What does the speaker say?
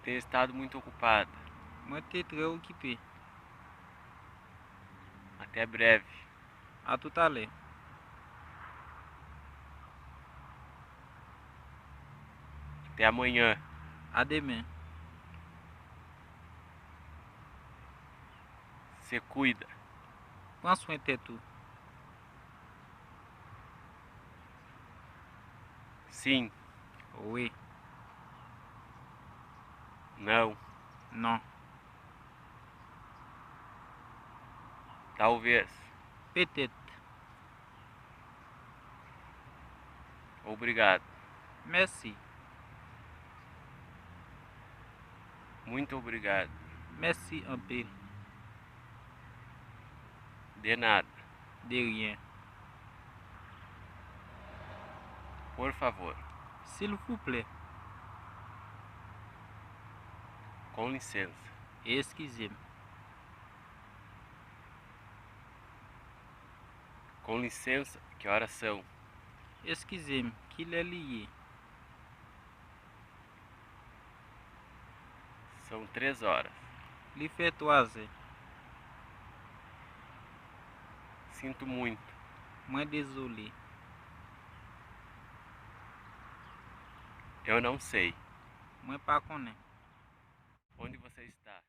Tenho estado muito ocupada. Moi t'es très occupé. Até breve. À tout à l'heure. Até amanhã. À demain. Se cuida. Prends soin de tout. Sim. Oui. Não. Non. Talvez. Peut-être. Obrigado. Merci. Muito obrigado. Merci un peu. De nada. De rien. Por favor. S'il vous plaît. Com licença. Excusez-moi. Com licença, que horas são? Excusez-moi. Qu'il est lié. São 3 horas. Il fait 3 heures. Sinto muito. Moi désolé. Eu não sei. Moi pas connais. Onde você está?